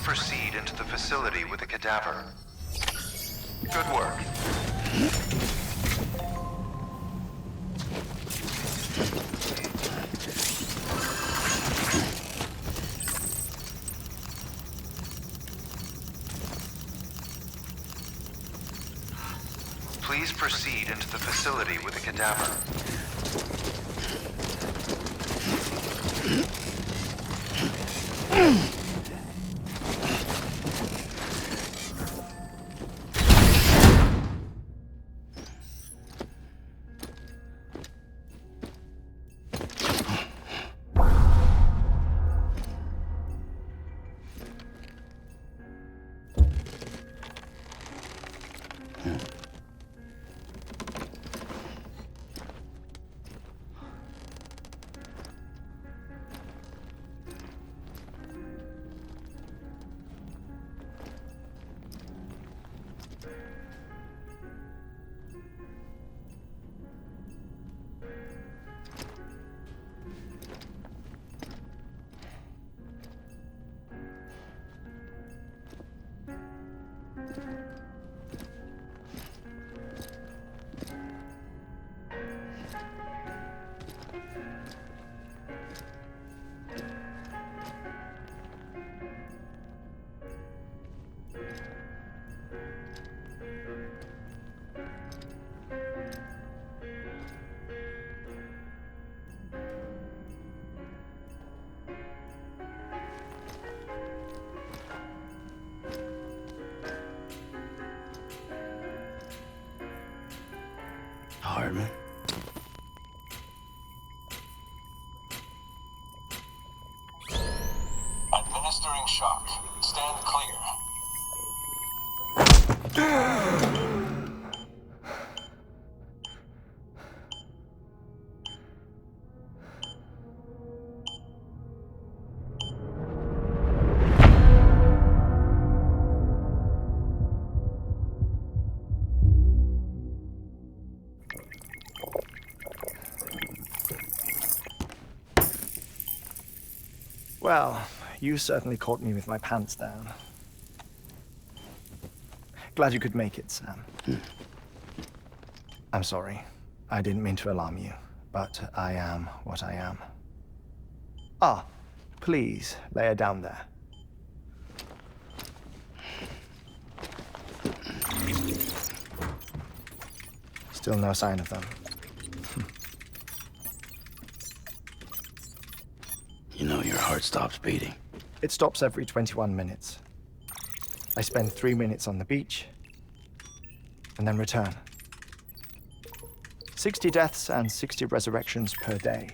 proceed into the facility with the cadaver. Good work. Please proceed into the facility with the cadaver. Hardman. Administering shock. Stand clear. Well, you certainly caught me with my pants down. Glad you could make it, Sam. I'm sorry. I didn't mean to alarm you, but I am what I am. Ah, please, lay her down there. Still no sign of them. You know your heart stops beating. It stops every 21 minutes. I spend 3 minutes on the beach, and then return. 60 deaths and 60 resurrections per day.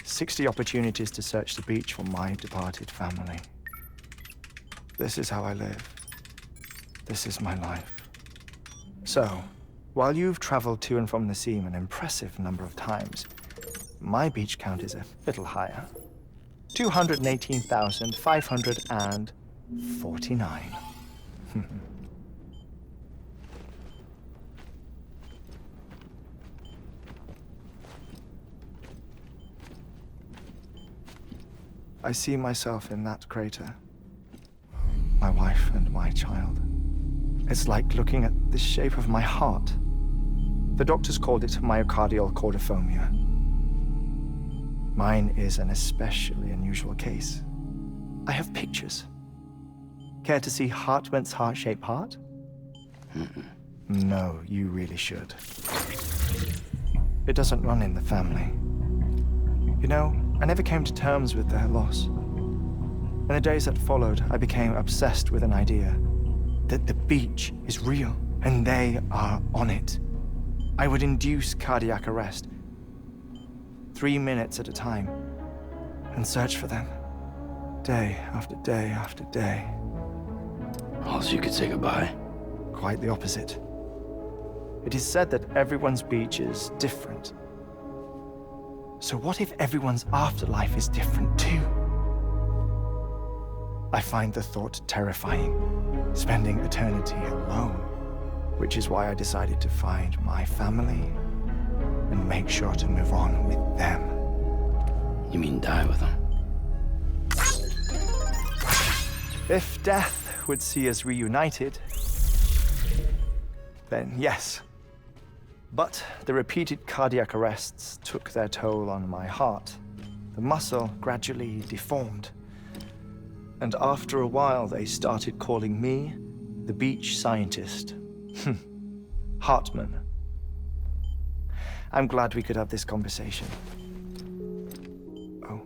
60 opportunities to search the beach for my departed family. This is how I live. This is my life. So, while you've traveled to and from the sea an impressive number of times, my beach count is a little higher. 218,549. I see myself in that crater. My wife and my child. It's like looking at the shape of my heart. The doctors called it myocardial cordiformia. Mine is an especially unusual case. I have pictures. Care to see Hartman's heart-shaped heart? No, you really should. It doesn't run in the family. You know, I never came to terms with their loss. In the days that followed, I became obsessed with an idea that the beach is real and they are on it. I would induce cardiac arrest, 3 minutes at a time, and search for them, day after day after day. All so you could say goodbye? Quite the opposite. It is said that everyone's beach is different. So what if everyone's afterlife is different too? I find the thought terrifying, spending eternity alone, which is why I decided to find my family and make sure to move on with them. You mean die with them? If death would see us reunited, then yes. But the repeated cardiac arrests took their toll on my heart. The muscle gradually deformed. And after a while, they started calling me the beach scientist. Hartman. I'm glad we could have this conversation. Oh.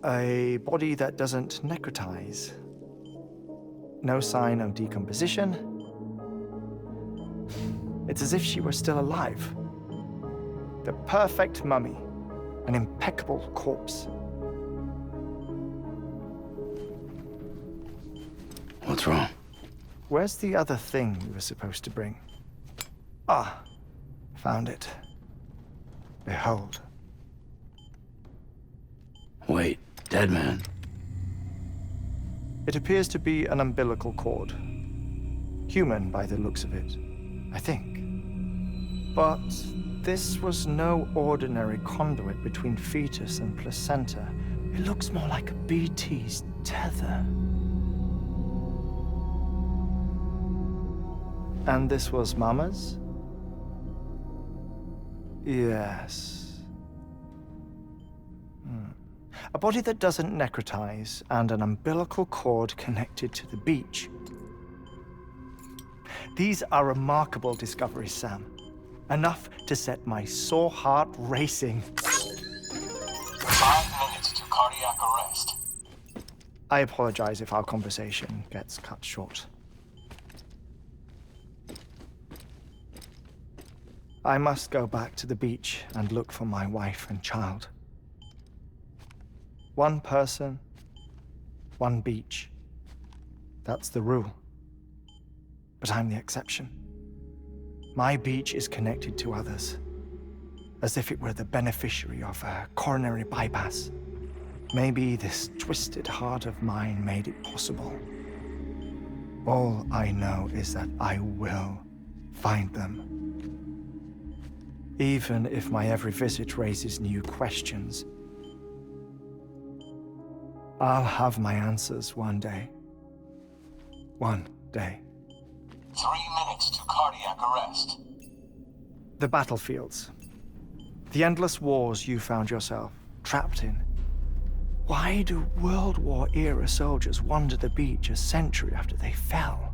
A body that doesn't necrotize. No sign of decomposition. It's as if she were still alive. The perfect mummy. An impeccable corpse. What's wrong? Where's the other thing we were supposed to bring? Ah, found it. Behold. Wait, dead man. It appears to be an umbilical cord. Human by the looks of it, I think. But this was no ordinary conduit between fetus and placenta. It looks more like a BT's tether. And this was Mama's? Yes. A body that doesn't necrotize and an umbilical cord connected to the beach. These are remarkable discoveries, Sam. Enough to set my sore heart racing. 5 minutes to cardiac arrest. I apologize if our conversation gets cut short. I must go back to the beach and look for my wife and child. One person, one beach. That's the rule. But I'm the exception. My beach is connected to others, as if it were the beneficiary of a coronary bypass. Maybe this twisted heart of mine made it possible. All I know is that I will find them. Even if my every visit raises new questions, I'll have my answers one day. One day. 3 minutes to cardiac arrest. The battlefields. The endless wars you found yourself trapped in. Why do World War-era soldiers wander the beach a century after they fell?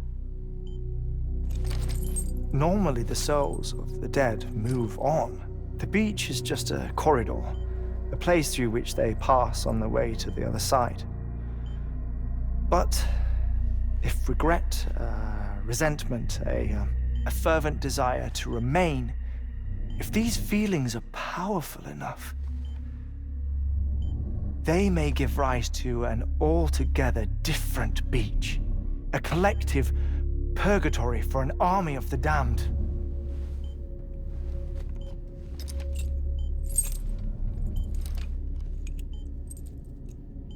Normally, the souls of the dead move on. The beach is just a corridor, a place through which they pass on the way to the other side. But if regret, resentment, a fervent desire to remain, if these feelings are powerful enough, they may give rise to an altogether different beach, a collective purgatory for an army of the damned.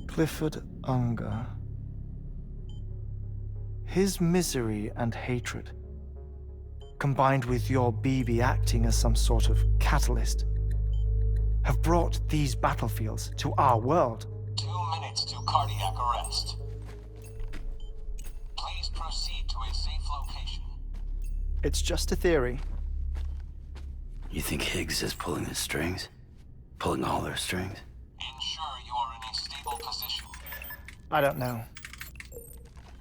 Clifford Unger. His misery and hatred, combined with your BB acting as some sort of catalyst, have brought these battlefields to our world. 2 minutes to cardiac arrest. Please proceed to a safe location. It's just a theory. You think Higgs is pulling the strings? Pulling all their strings? Ensure you are in a stable position. I don't know.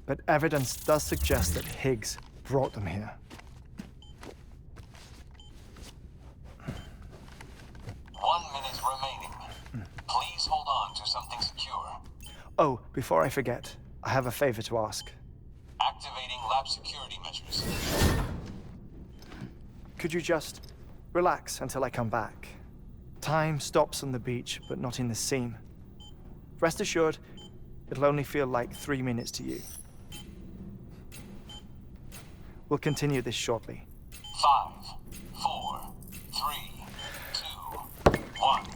But evidence does suggest that Higgs brought them here. 1 minute remaining. Please hold on to something secure. Oh, before I forget, I have a favor to ask. Activating lab security measures. Could you just relax until I come back? Time stops on the beach, but not in the scene. Rest assured, it'll only feel like 3 minutes to you. We'll continue this shortly. 5, 4, 3, 2, 1.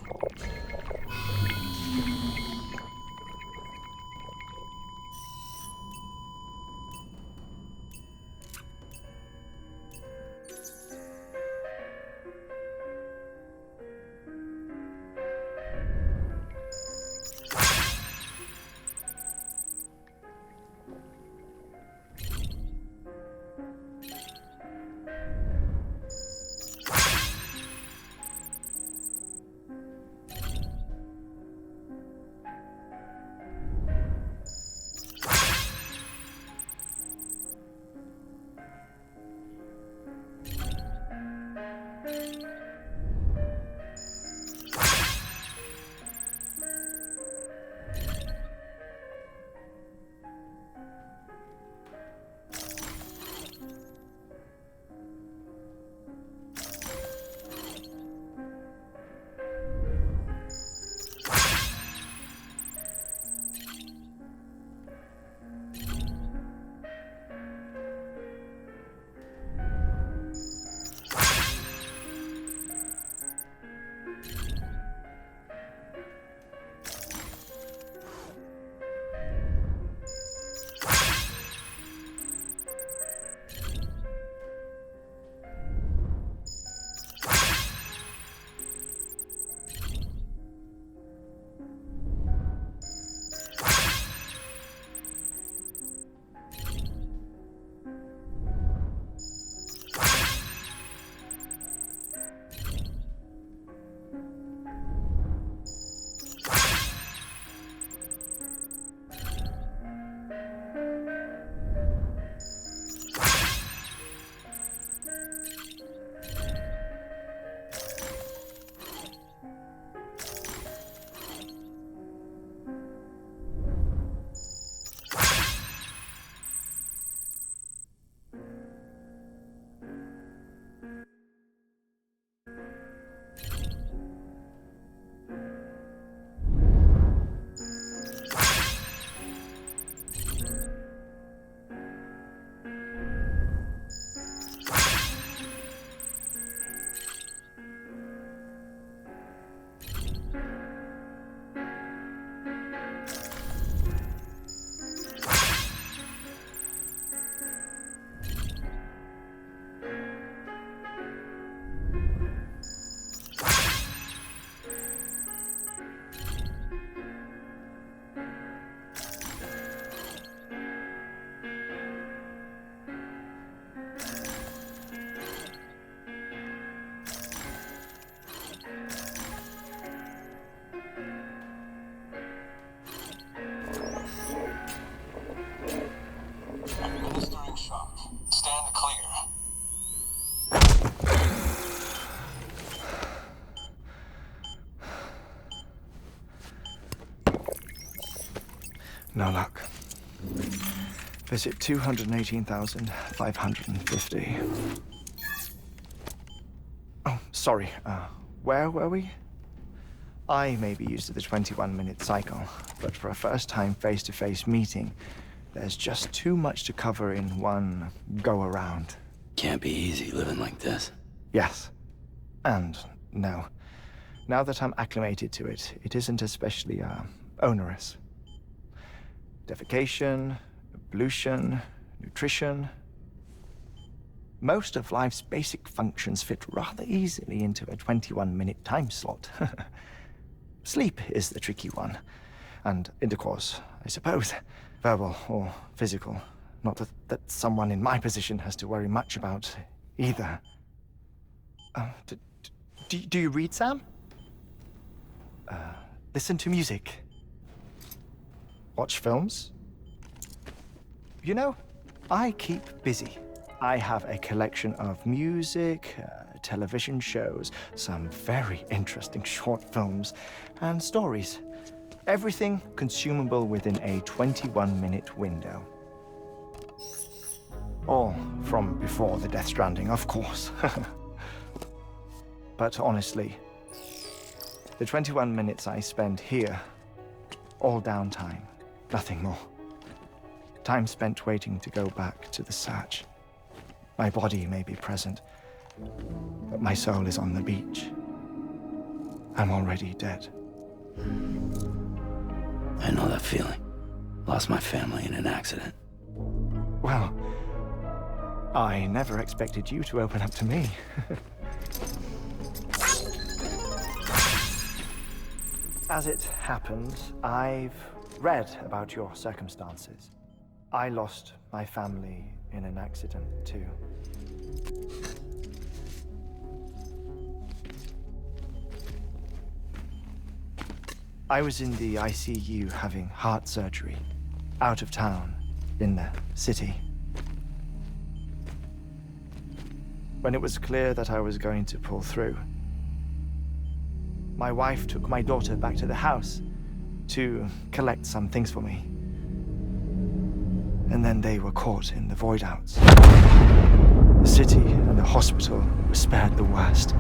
No luck. Visit 218,550. Oh, sorry. Where were we? I may be used to the 21-minute cycle, but for a first-time face-to-face meeting, there's just too much to cover in one go-around. Can't be easy living like this. Yes. And no. Now that I'm acclimated to it, it isn't especially, onerous. Defecation, ablution, nutrition. Most of life's basic functions fit rather easily into a 21-minute time slot. Sleep is the tricky one. And intercourse, I suppose. Verbal or physical. Not that someone in my position has to worry much about either. Do you read, Sam? Listen to music. Watch films? You know, I keep busy. I have a collection of music, television shows, some very interesting short films, and stories. Everything consumable within a 21-minute window. All from before the Death Stranding, of course. But honestly, the 21 minutes I spend here, all downtime, nothing more. Time spent waiting to go back to the search. My body may be present, but my soul is on the beach. I'm already dead. I know that feeling. Lost my family in an accident. Well, I never expected you to open up to me. As it happens, I've read about your circumstances. I lost my family in an accident, too. I was in the ICU having heart surgery, out of town, in the city. When it was clear that I was going to pull through, my wife took my daughter back to the house to collect some things for me. And then they were caught in the void outs. The city and the hospital were spared the worst,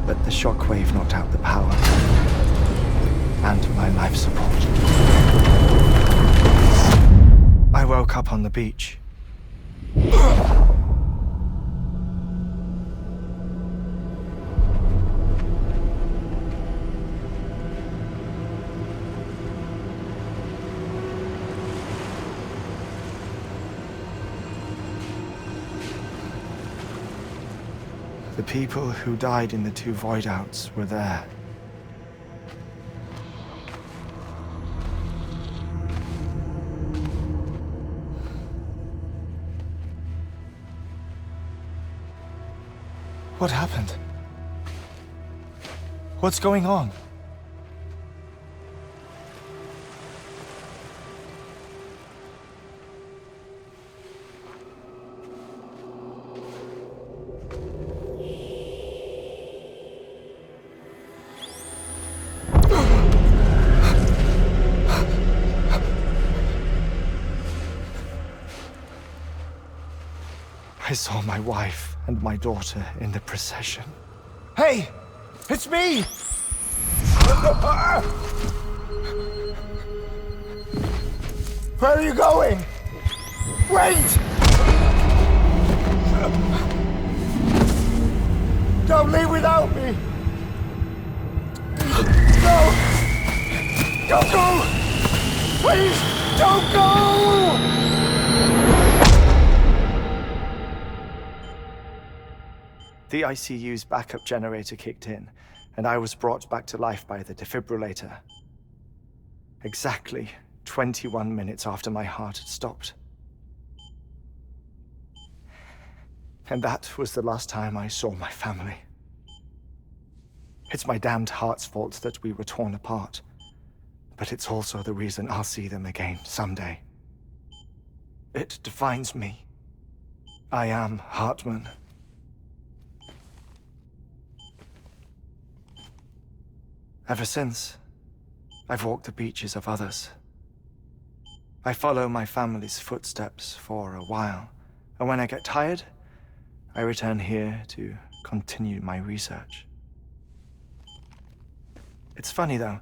but the shockwave knocked out the power and my life support. I woke up on the beach. The people who died in the two void outs were there. What happened? What's going on? I saw my wife and my daughter in the procession. Hey! It's me! Where are you going? Wait! Don't leave without me! No! Don't go! Please, don't go! The ICU's backup generator kicked in, and I was brought back to life by the defibrillator. Exactly 21 minutes after my heart had stopped. And that was the last time I saw my family. It's my damned heart's fault that we were torn apart, but it's also the reason I'll see them again someday. It defines me. I am Hartman. Ever since, I've walked the beaches of others, I follow my family's footsteps for a while, and when I get tired, I return here to continue my research. It's funny though,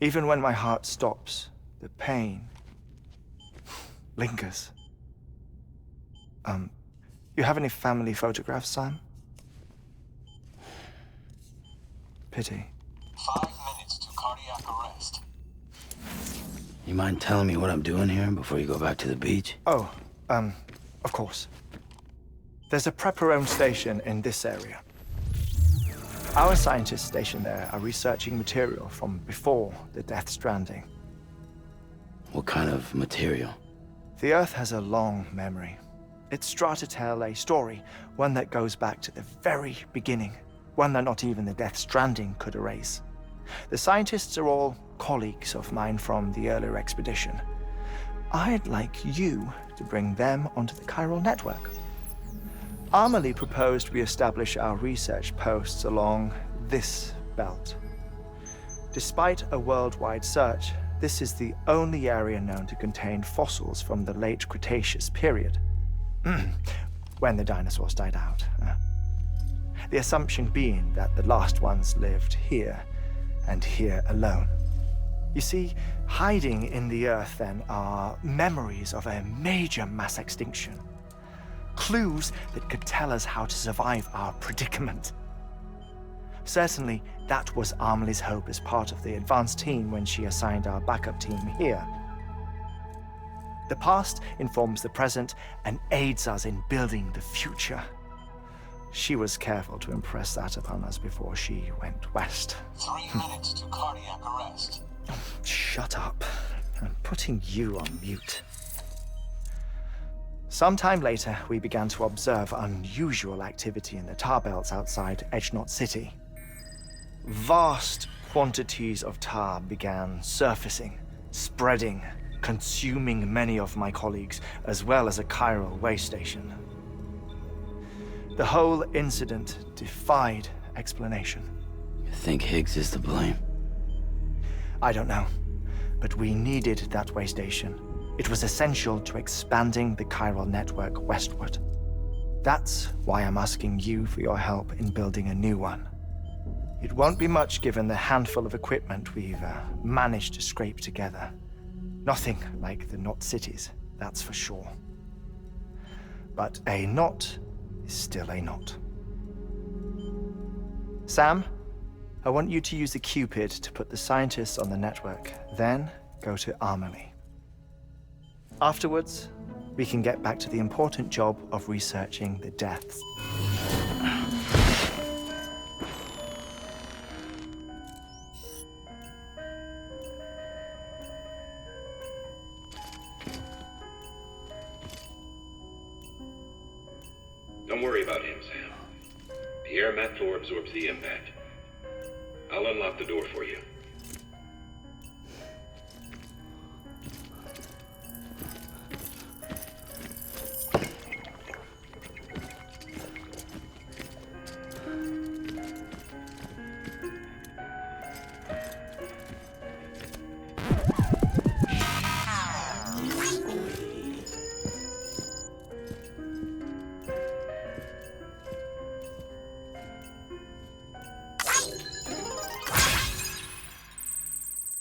even when my heart stops, the pain lingers. You have any family photographs, Sam? Pity. 5 minutes to cardiac arrest. You mind telling me what I'm doing here before you go back to the beach? Oh, of course. There's a prepper-owned station in this area. Our scientists stationed there are researching material from before the Death Stranding. What kind of material? The Earth has a long memory. It's trying to tell a story, one that goes back to the very beginning, one that not even the Death Stranding could erase. The scientists are all colleagues of mine from the earlier expedition. I'd like you to bring them onto the chiral network. Amelie proposed we establish our research posts along this belt. Despite a worldwide search, this is the only area known to contain fossils from the late Cretaceous period, when the dinosaurs died out. The assumption being that the last ones lived here, and here alone. You see, hiding in the Earth then are memories of a major mass extinction. Clues that could tell us how to survive our predicament. Certainly, that was Amelie's hope as part of the advanced team when she assigned our backup team here. The past informs the present and aids us in building the future. She was careful to impress that upon us before she went west. 3 minutes to cardiac arrest. Shut up. I'm putting you on mute. Sometime later, we began to observe unusual activity in the tar belts outside Edgenot City. Vast quantities of tar began surfacing, spreading, consuming many of my colleagues, as well as a chiral way station. The whole incident defied explanation. You think Higgs is to blame? I don't know, but we needed that way station. It was essential to expanding the chiral network westward. That's why I'm asking you for your help in building a new one. It won't be much given the handful of equipment we've managed to scrape together. Nothing like the knot cities, that's for sure. But a knot is still a knot. Sam, I want you to use the Cupid to put the scientists on the network, then go to Amelie. Afterwards, we can get back to the important job of researching the deaths. Don't worry about him, Sam. The air mat floor absorbs the impact. I'll unlock the door for you.